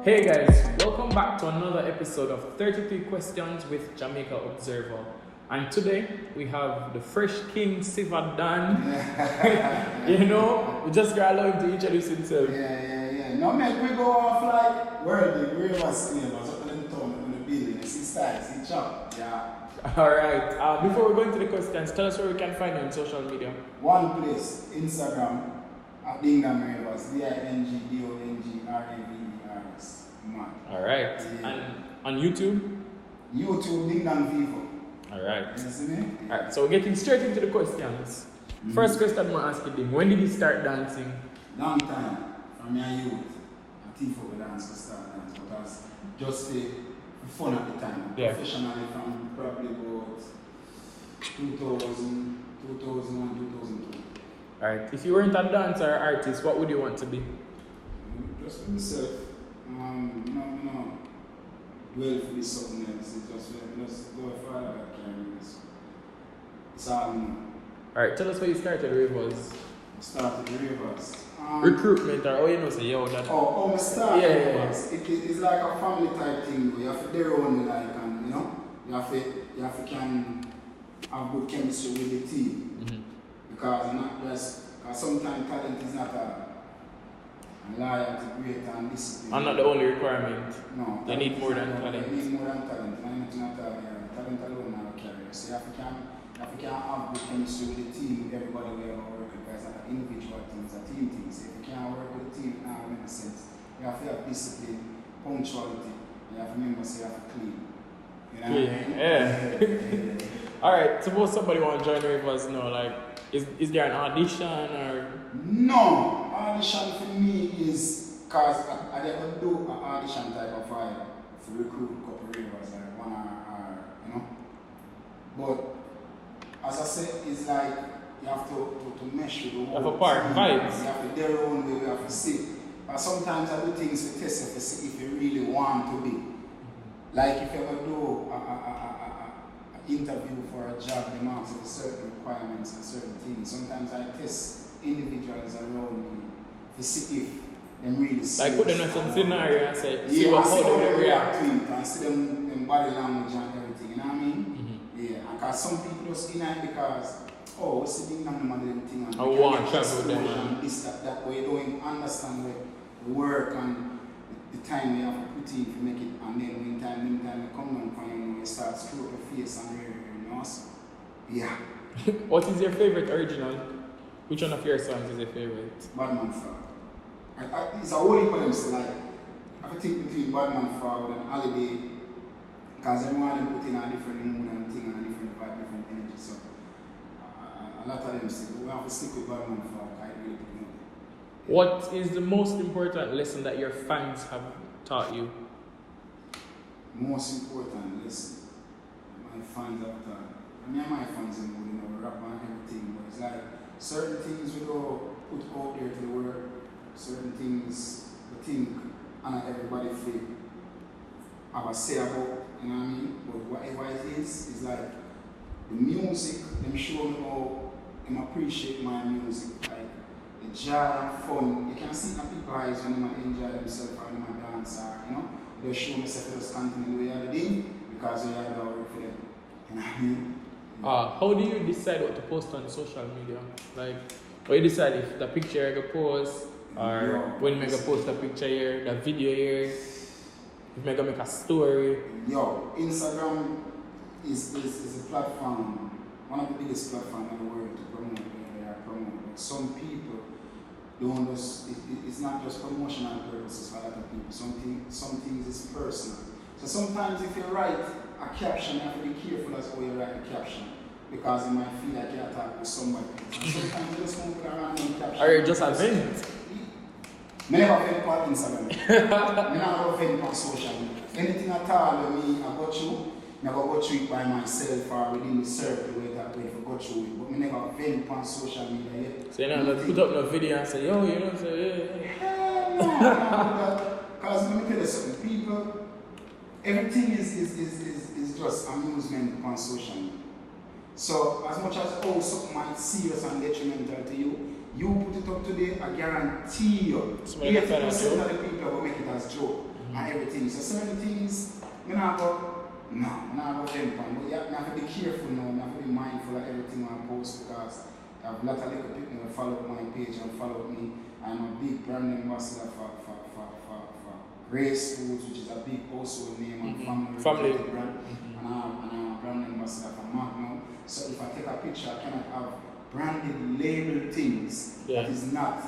Hey guys, welcome back to another episode of 33 Questions with Jamaica Observer. And today we have the Fresh King Siva Dan. We just gotta allow him to introduce himself. Yeah. No, man, we go off like worldly, rivers, up in the town, in the building, see styles, see chop. Yeah. Alright, before we go into the questions, tell us where we can find you on social media. One place, Instagram, at Dingham Rivers, DINGDONGRAVERS. Man. Alright, Yeah. and on YouTube? YouTube, Dingham Vivo. Alright. You see me? Alright, so we're getting straight into the questions. First question I'm gonna ask you, Ding, when did you start dancing? Long time, from your youth. I think for the dance, I start dance, but I was just for fun at the time. Yeah. Professionally from probably about 2000, 2001, 2002. Alright, if you weren't a dancer or artist, what would you want to be? Just for myself. No. Dwell for this something else. It's just go further that carry this. It's all me. Alright, tell us where you started Rivers. Started Rivers. Recruitment or say that. Oh, my start. Yeah. It's like a family type thing. You have to their own like and you have to can have good chemistry with the team. Mm-hmm. Because sometimes talent is not a loyalty, great and discipline. I'm not the only requirement. No. They need more than talent. They need more than talent. Talent alone not a carrier. So you have to have good chemistry with the team, with everybody we are working because it's an individual thing, it's a team thing. So if you can't work with the team, it doesn't make sense. You have to have discipline, punctuality, you have to remember so you have to clean. You know what I mean? Yeah. Alright, suppose somebody want to join Rivers now, like, is there an audition or? No, audition for me is because I never do an audition type of fire to recruit a couple Rivers, like one or. But as I said, it's like you have to mesh with the whole Have a part, vibes. You have to their own way, you have to see. But sometimes I do things to test you to see if you really want to be. Like if you ever do an interview for a job, they ask you certain requirements and certain things. Sometimes I test individuals around me to see if they really see. Like put them in some scenario and say, see how they will react. To it and see them body language and everything, you know what I mean? Mm-hmm. Yeah, because some people just deny because, what's the thing and them thing and I want to travel with them. and this, that way you don't understand the work and the time you have to put in to make it, and then when time you come down and you start screw your face and so, yeah. What is your favorite original? Which one of your songs is your favorite? Badman Frog. It's a whole heap of them still like. I think between Badman Frog and Holiday, because everyone them put in a different mood and thing and a different vibe, different energy. So a lot of them still, we have to stick with Badman Frog. I really put it on. What is the most important lesson that your fans have taught you? Most important lesson my fans have taught. I mean, my fans in rap and everything, but it's like certain things we don't put out there to the world, certain things we think and not everybody feel have a say about, you know what I mean? But whatever it is like the music, them show me how them appreciate my music, like the joy and fun. You can see in people's eyes when they enjoy themselves and they dance, they show me that they just continue the way they do because we have the work for them. You know what I mean? How do you decide what to post on social media? Like, how you decide if the picture you post, or when you post a picture here, the video here, if you make a story? Instagram is a platform, one of the biggest platforms in the world to promote where they are promoting. But some people don't just, it's not just promotional purposes for a lot of people. Some things is personal. So sometimes if you write a caption, you have to be careful as how you write the caption. Because you might feel like you're talking with somebody. And sometimes you just want to put a random caption. Or you just a vent? I never vent on Instagram. I never vent on social media. Anything at all with me, I go through. Never go through it by myself or within the circle where that way to go through it. But I never vent on social media yet. So you're not going to put up no video and say, say, No. Because let me tell you something. People, everything is just amusement on social media. So as much as something might serious and detrimental to you, You put it up today, I guarantee you, 80% of the people will make it as joke. and everything. So certain things, I'm not about them, but you have to be careful now, you have to be mindful of everything I post because I have a lot of little people who follow my page and follow me. I'm a big brand ambassador for Grace Foods, which is a big household name and family brand. And I'm a brand ambassador for Magnum. So if I take a picture, I cannot have branded labeled things that is not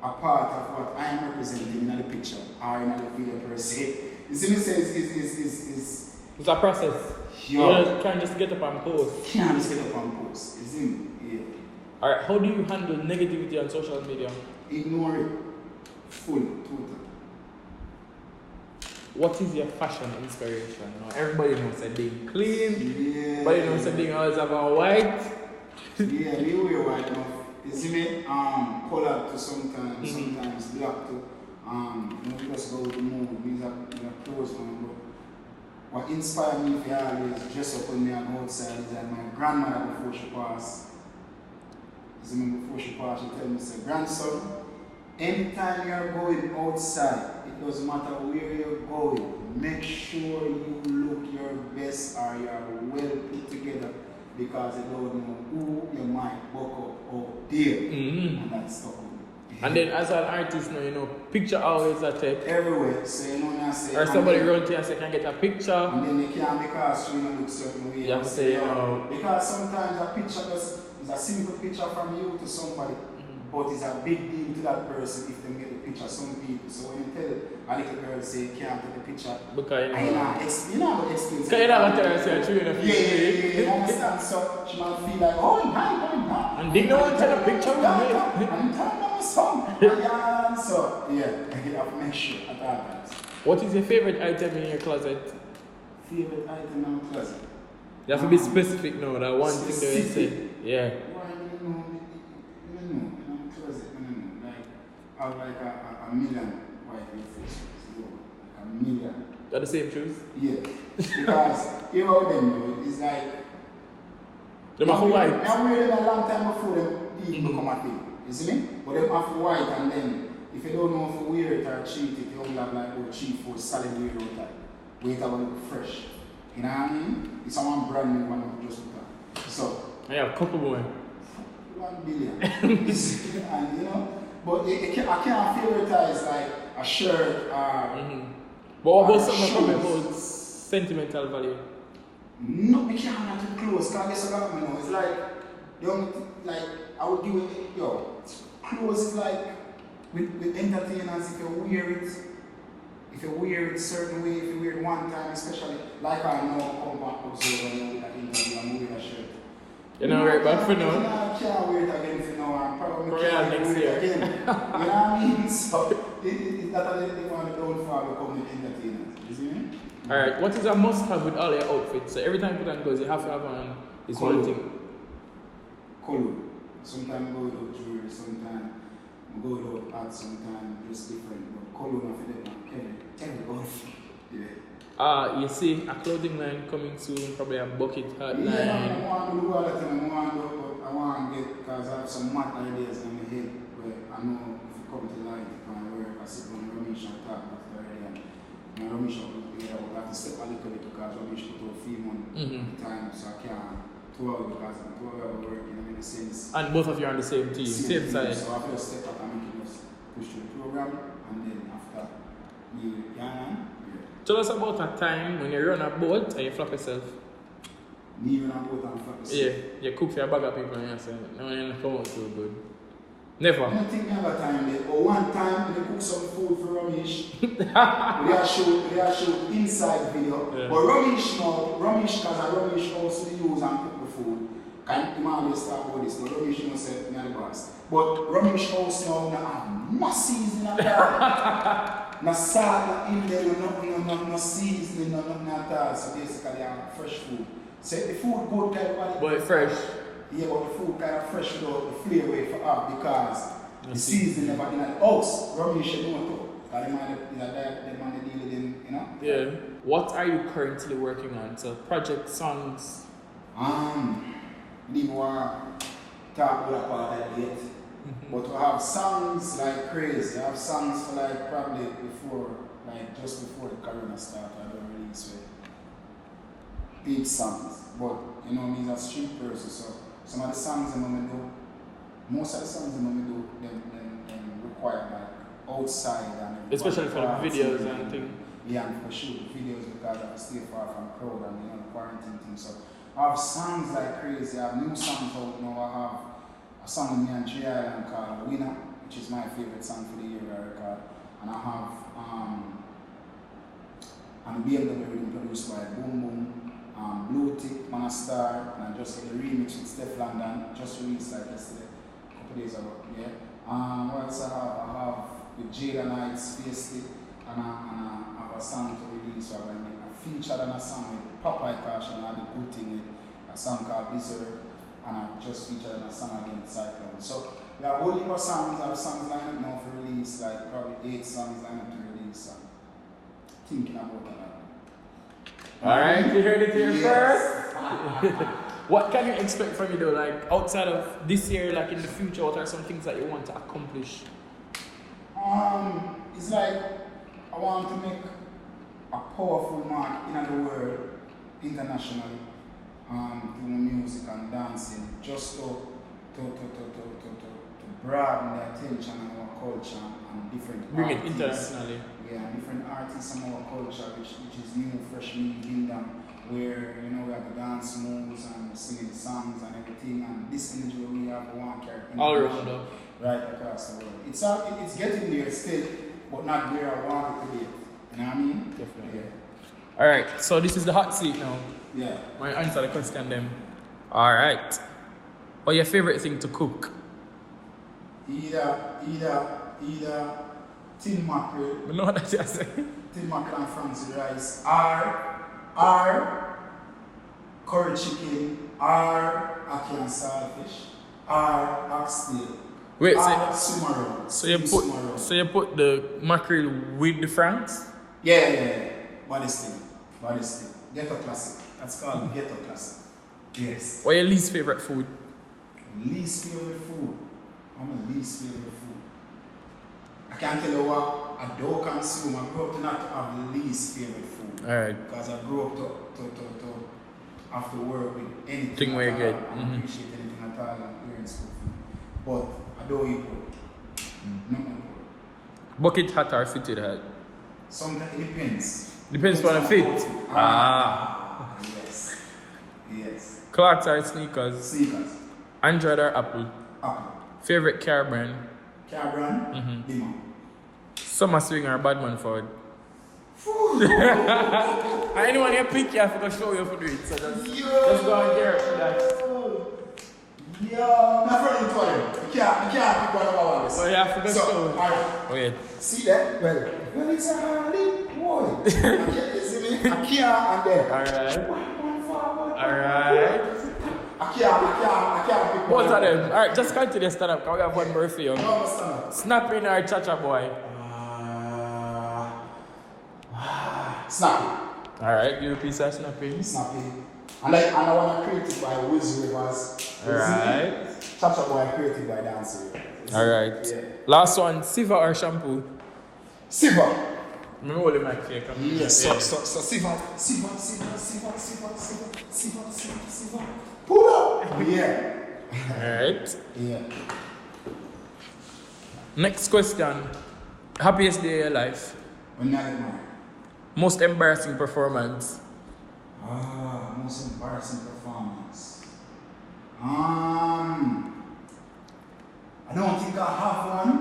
a part of what I am representing in the picture or in the video per se. You see me say it's a process. You can't just get up and post. Can't just get up and post. You see me? Yeah. Alright, how do you handle negativity on social media? Ignore it. Full, total. What is your fashion inspiration? Now, everybody knows that being clean, but you know that being always about white. Yeah, we wear white enough. You see me? Colored to sometimes, sometimes black to. We just go with the mood. We have clothes on. But what inspired me for always dress up when me on outside is that my grandmother before she passed. You see me? Before she passed, she tell me, say, grandson, anytime you're going outside, it doesn't matter where you're going, make sure you look your best or you're well put together because you don't know who you might buck up out there. And that's stuck with me. And then as an artist now, you know, picture always a tip. Everywhere. So you know I say. Or somebody run to you and say, can I get a picture? And then you can't because you look certain way. You have to say, because sometimes a picture is a simple picture from you to somebody. But it's a big deal to that person if they get the picture. Some people. So when you tell a little girl say can't take the picture, because you know explain. Because you don't tell her say true enough. Yeah, you understand. So she might feel like, oh, hi. And they don't want to take a picture with me. I'm telling them a song. Yeah, so yeah, you have to make sure at all times. What is your favorite item in your closet? Favorite item in my closet? You have to be specific now. That one thing that you say. Yeah. I have like a million white faces. Like a million. Got the same shoes? Yeah. Because you know them, it's like. Them are for white. I wear them a long time before them even become a thing. You see me? But them are for white and then if you don't know if you wear it or cheat it, you only have like cheap for solid wear out that. Wait a look fresh. You know what I mean? It's one brand new one of just put on. So I have a couple more. 1 billion. And you know. But I can't favoritize like a shirt or. But what about something about sentimental value? No, we can't have too close. Cause I guess what I know. It's like I would give it clothes is like with entertainers if you wear it. If you wear it certain way, if you wear it one time, especially like I know Jamaica Observer with that interview, I'm wearing a shirt. You know, right back for now. I can't wear it again for now. I'm probably can't next wear year it again. You know what I mean? So that's they want to go for become entertainers. You see me? Alright, what is a must-have with all your outfits? So every time you put on clothes, you have to have on this one thing. Color. Sometimes I go without jewelry, sometimes I go without hats, sometimes just different. But color, I feel like every yeah. You see a clothing line coming soon, probably a bucket hat line. Yeah, I want to do all that thing. I want to get, because I have some mad ideas in my head where I know if you come to life, where I sit on Ramesh and talk about it already. And Ramesh will have to step a little bit because Ramesh put out 3 months at the time, so I can't 12 because I'm 12 hours working in a sense. And both of you are on the same team, same side. So I have to step up and make it just push through the program, and then after you Tell us about a time when you run a boat and you flop yourself. Me run a boat and flop yourself? Yeah, you cook for a bag of people and you say, no, you don't come out so good. Never. I don't think I have a time there. But one time, they cook some food for Ramesh. they are show inside video. Yeah. But Ramesh, because Ramesh also use and cook the food. And he always talk about this, but Ramesh not say me the boss. But Ramesh also now have masses in the no salt in there, no seasoning, nothing at all. So basically, fresh food. So the food good kind of body. But it's fresh. Yeah, but the food kind of fresh without the flavor for up because the seasoning never in the house. Ramesh should know too. Because the man deal with them, you know. Yeah. What are you currently working on? So project songs. Leave war talk about that yet. But we have songs like crazy. I have songs for like probably before like just before the corona started, I don't release big songs. But you know, me as a street person, so some of the songs I'm gonna do, most of the songs I'm gonna do, them require like outside and Especially for the videos and things. Yeah, and for sure videos because I stay far from crowd and you know the quarantine thing. So I have songs like crazy. I have new songs out now. I have a song with me and J Island called Winner, which is my favorite song for the year I record. And I have and the BMW rhythm produced by Boom Boom, Blue Tick, Man a Star, and I just did a remix with Steph London, just released like yesterday, a couple days ago. Yeah. What else I have? I have with Jada Knight's Face It, and I have a song to release. So I featured on a song with Popeye Cash and I had a good thing with a song called Blizzard, and I just featured on a song again with Cyclone. So we have a whole heap of songs. I have songs lined up now for release, like probably 8 songs lined up to release. So thinking about that. Alright, you heard it here first. What can you expect from me though? Like outside of this year, like in the future, what are some things that you want to accomplish? It's like I want to make a powerful mark in the world internationally through music and dancing, just to broaden the attention of our culture and different Bring it artists. internationally. Yeah, different artists and our culture, which is new, fresh, new kingdom, where you know we have the dance moves and singing songs and everything, and this energy we have one character All around up. right across the world. It's getting there still, but not where I want it to be. You know what I mean? Definitely. Yeah. Alright, so this is the hot seat now. Yeah. My answer the question them. Alright. What's your favorite thing to cook? Either tin mackerel, I know what that just say. tin mackerel and fancy rice, or curry chicken, or ackee and saltfish, or oxtail. Wait, sumarro. so you put the mackerel with the franks? Yeah. Body stick. Ghetto classic. That's called ghetto classic. Yes. What's your least favorite food? Least favorite food. I'm a least favorite food. I can't tell you what I don't consume. I grew up to not have the least favorite food. Alright. Because I grew up to have to work with anything. Thing where you get. I appreciate anything at all and wearing school food. But I don't eat pork. Nothing pork. Bucket hat or fitted hat? Sometimes it depends. Depends on the fit. Yes. Clarks or sneakers? Sneakers. Android or Apple? Apple. Favorite car brand? Car brand? Lima. Summer swing or Badman Ford? Anyone you pick, you have to show you for it. So just go and get that. Yo, my friend told him, you can't pick one of our So you have to go show. Alright. Wait. See that? Well, it's a hardy boy. You see me? I can't and then. Alright. One forward. Alright. I can't pick Both one. of them. Alright, just continue stand up, because we have one more for you. No, I'm stand up. Snapping or Cha-Cha boy? Snappy. Alright, give a piece of snapping. Snappy. And I want to create it by Wiz Rivers. Alright. Cha-Cha boy created by Dancer. Alright. Yeah. Last one, Siva or shampoo? Siva. I'm holding my cake. Yes, so Siva. Pull up. Yeah. Alright. Yeah. Next question. Happiest day of your life? When I get married. Most embarrassing performance? Most embarrassing performance. I don't think I have one,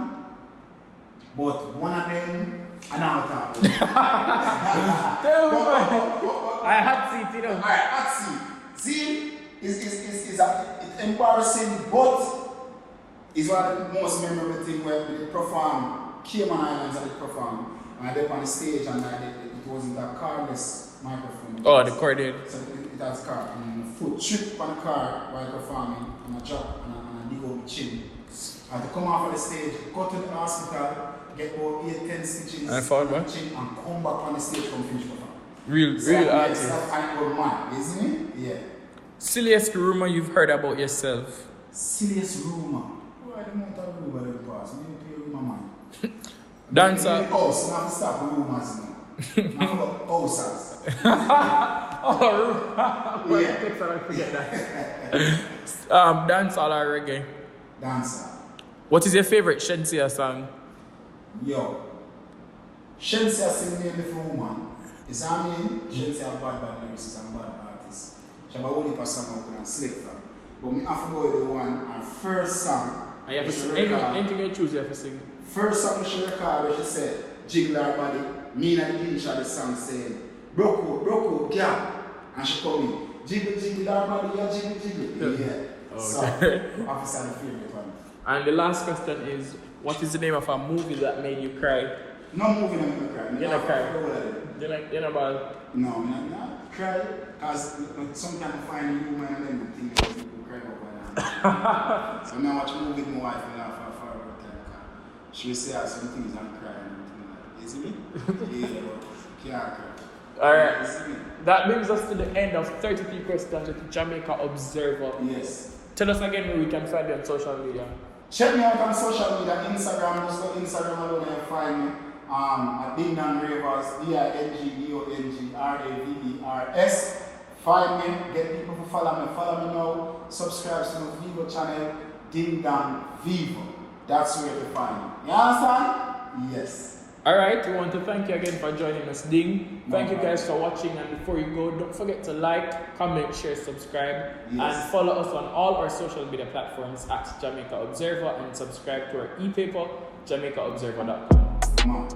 but one of them, I know how to I had seat, you know. Alright, let's see. See, it's embarrassing, but it's one of the most memorable things where we perform Cayman Islands and they perform. And I did on the stage and it wasn't a carless microphone. Oh, the corded. So it has a car and the foot tripped on the car while performing and I drop and I dig out the chin. I had to come off of the stage, go to the hospital, get about 8-10 stitches and found on the chin and come back on the stage from finish performing. Real artist. Yes, that's an old man, isn't it? Yeah. Silliest rumor you've heard about yourself? Silliest rumor. Why the amount of rumor they pass? Maybe pay rumor man. Dancer. House, not stop the rumors now. Not for houses. Oh, Yeah. I forget that. Dancehall or reggae? Dancer. What is your favorite Shensia song? Yo. Shensia sing name different woman. Is I mean, Shensia bad lyricist and bad artist. She have a whole heap of song out and slip from. But me have to go with the one, her first song. And you have to sing. Anything you choose, you have to sing. First song she recorded where she said, jiggle her body. Me and the finish of the song saying, broke out, girl. And she come in, jiggle her body, yeah, jiggle. Yeah. Okay. So, officer the favorite one. And the last question is, what is the name of a movie that made you cry? No movie that make me cry. You don't cry? You know about... No, I'm not cry. Because sometimes I find humor and then I think people cry over that. So now I watch a movie with my wife and laugh for a time. She will say some things and cry and everything like that. You see me? Yeah, but can't cry. Alright. That brings us to the end of 33 questions with Jamaica Observer. Yes. Tell us again where we can find you on social media. Check me out on social media, Instagram, just go Instagram alone and find me. At Dingdong Ravers, DINGDONGRAVERS. Find me, get people to follow me now, subscribe to my Vivo channel, Dingdong Vivo. That's where to find me. You understand? Yes. Alright, we want to thank you again for joining us, Ding. Thank you guys for watching, and before you go, don't forget to like, comment, share, subscribe, and follow us on all our social media platforms at Jamaica Observer, and subscribe to our e-paper, jamaicaobserver.com. Come on.